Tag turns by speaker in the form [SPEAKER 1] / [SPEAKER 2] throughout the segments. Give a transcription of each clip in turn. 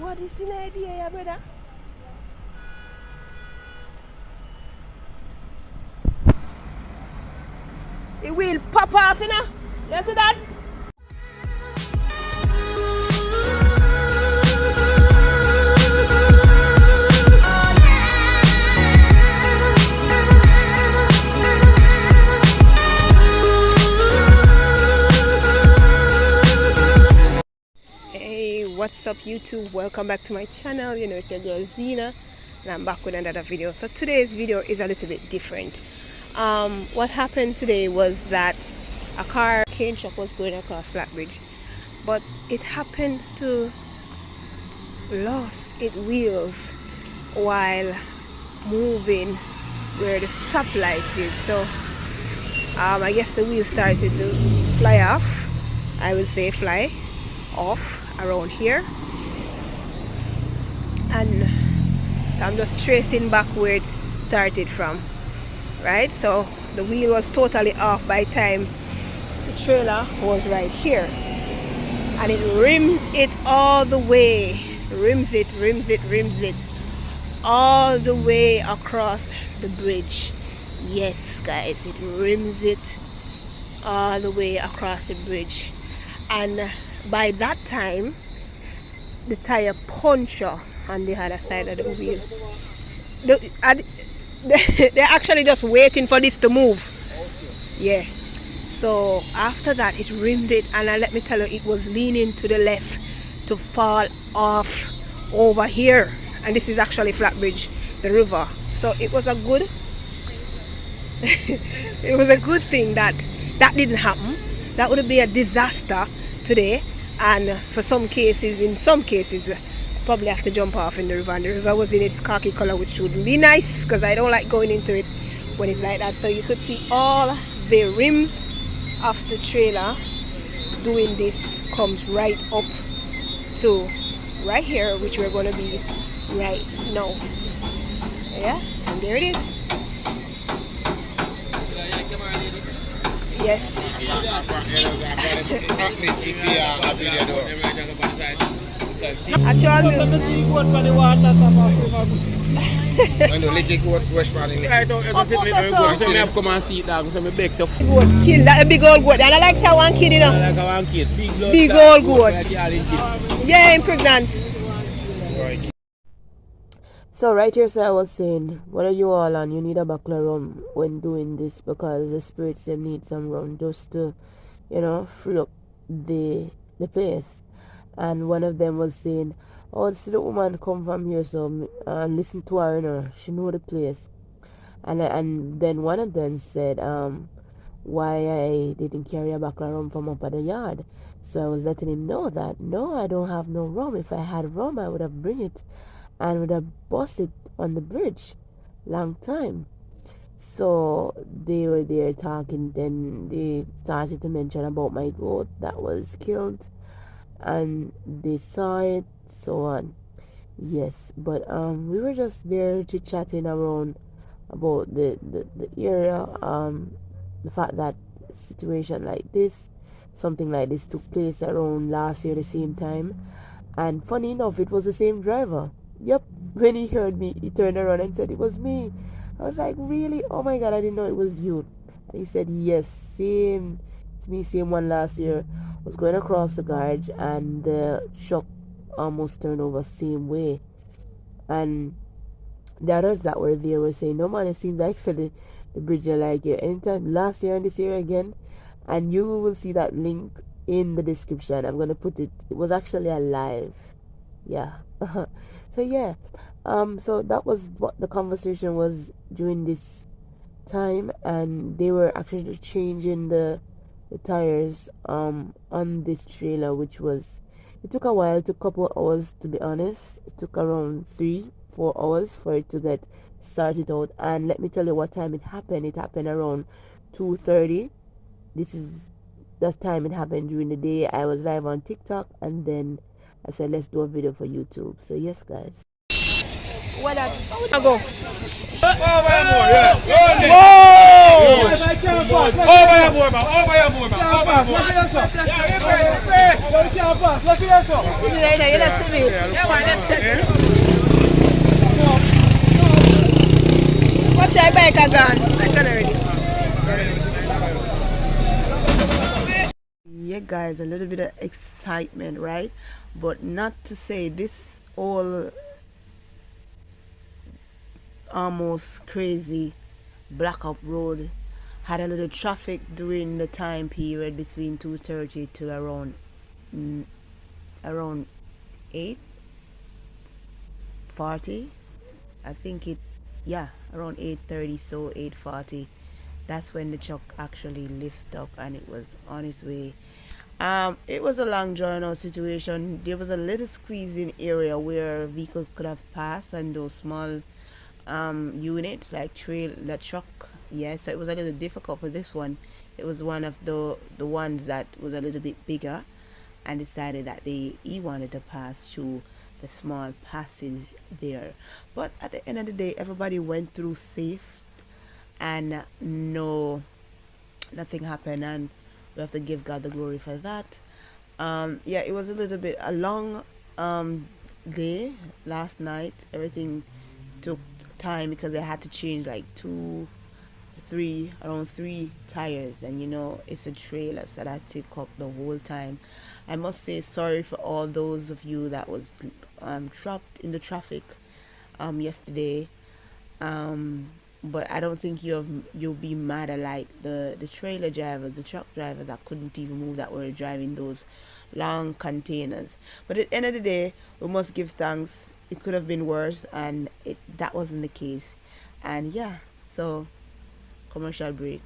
[SPEAKER 1] What is the idea, yeah, brother? It will pop off, you know? You see that? Hey, what's up YouTube? Welcome back to my channel. You know, it's your girl Zena, and I'm back with another video. So today's video is a little bit different. What happened today was that a cane truck was going across Flatbridge, but it happens to lost its wheels while moving where the stoplight is. So I guess the wheels started to fly off. I would say fly off around here, and I'm just tracing back where it started from, right? So the wheel was totally off by the time the trailer was right here, and it rimmed it all the way, rims it all the way across the bridge. Yes guys, it rims it all the way across the bridge. And by that time the tire puncture on the other side of the wheel. They're actually just waiting for this to move. Yeah. So after that it rimmed it, and let me tell you, it was leaning to the left to fall off over here. And this is actually Flatbridge, the river. So it was a good it was a good thing that didn't happen. That would be a disaster today, and for some cases, in some cases, probably have to jump off in the river, and the river was in its khaki color, which wouldn't be nice because I don't like going into it when it's like that. So you could see all the rims of the trailer doing this comes right up to right here, which we're going to be right now. Yeah, and there it is. Yes. Actually, kill that big old goat. And I like that one kid, you know. Big old goat. Yeah, impregnant. So right here, so I was saying, what are you all on? You need a buckler rum when doing this, because the spirits them need some rum just to, you know, free up the place. And one of them was saying, oh, see the woman come from here, so listen to her, you know, she know the place. And then one of them said, why I didn't carry a buckler rum from up at the yard. So I was letting him know that, no, I don't have no rum. If I had rum, I would have bring it and would have bust it on the bridge long time. So they were there talking, then they started to mention about my goat that was killed, and they saw it, so on. Yes, but we were just there chit-chatting around about the area, the fact that situation like this, something like this took place around last year the same time. And funny enough, it was the same driver. Yep, when he heard me, he turned around and said it was me. I was like, really? Oh my god, I didn't know it was you. And he said, yes, same, it's me, same one last year. Was going across the garage, and the truck almost turned over same way. And the others that were there were saying, no man, it seems like the bridge are like you anytime last year and this year again. And you will see that link in the description. I'm gonna put it. It was actually a live. Yeah. So yeah, so that was what the conversation was during this time, and they were actually changing the tires on this trailer, which was, it took a while. It took a couple of hours, to be honest. It took around 3-4 hours for it to get started out. And let me tell you what time it happened. It happened around 2:30. This is the time it happened during the day. I was live on TikTok, and then I said, let's do a video for YouTube. So yes guys. What up? Go. Oh! Watch your bike again. I can already. Yeah, guys, a little bit of excitement, right? But not to say this all almost crazy Blackup Road had a little traffic during the time period between 2:30 till around 8:40. I think around 8:30, so 8:40. That's when the truck actually lifted up and it was on its way. It was a long drawn out situation. There was a little squeezing area where vehicles could have passed, and those small units like the truck. So it was a little difficult for this one. It was one of the ones that was a little bit bigger, and decided that he wanted to pass through the small passage there. But at the end of the day, everybody went through safe, and nothing happened, and we have to give God the glory for that. It was a long day last night. Everything took time because they had to change like around three tires, and it's a trailer, so that took up the whole time. I must say sorry for all those of you that was trapped in the traffic yesterday. But I don't think you'll be mad at like the trailer drivers, the truck drivers that couldn't even move, that were driving those long containers. But at the end of the day, we must give thanks. It could have been worse, and that wasn't the case. And so commercial break.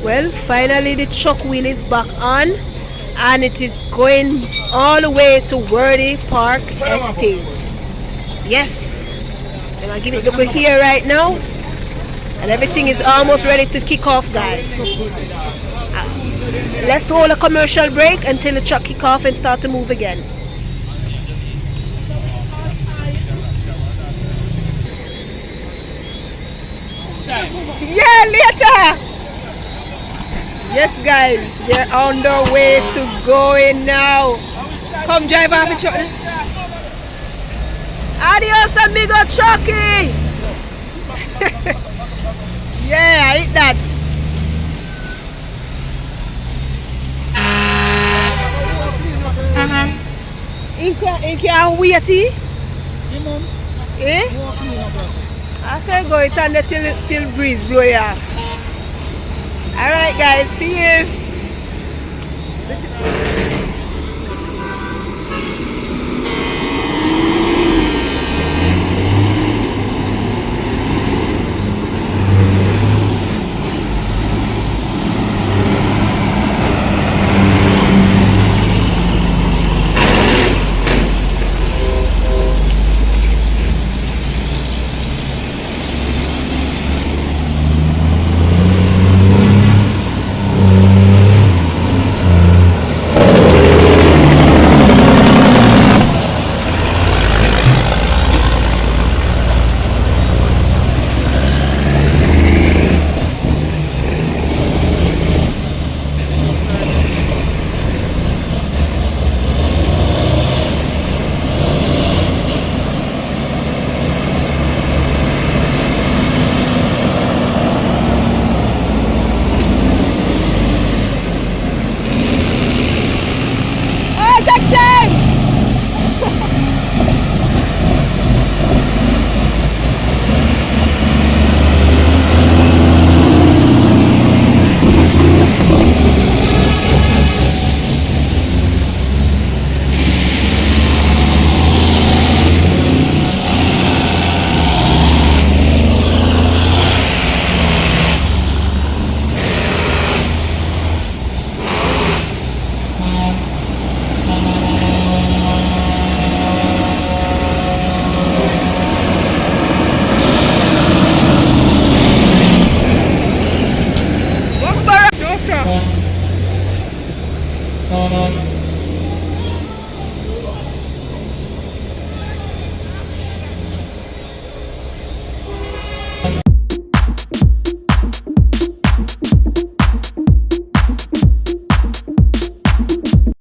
[SPEAKER 1] Well, finally the truck wheel is back on, and it is going all the way to Worthy Park Estate. Yes, I'm gonna give it look here right now, and everything is almost ready to kick off, guys. Let's hold a commercial break until the truck kick off and start to move again. Yeah, later. Yes, guys, they're on their way to going now. Come drive off the truck. Adios, amigo Chucky. Yeah, I eat that. You can't wait, eh? I say go it and till breeze blow you off. Alright guys, see you.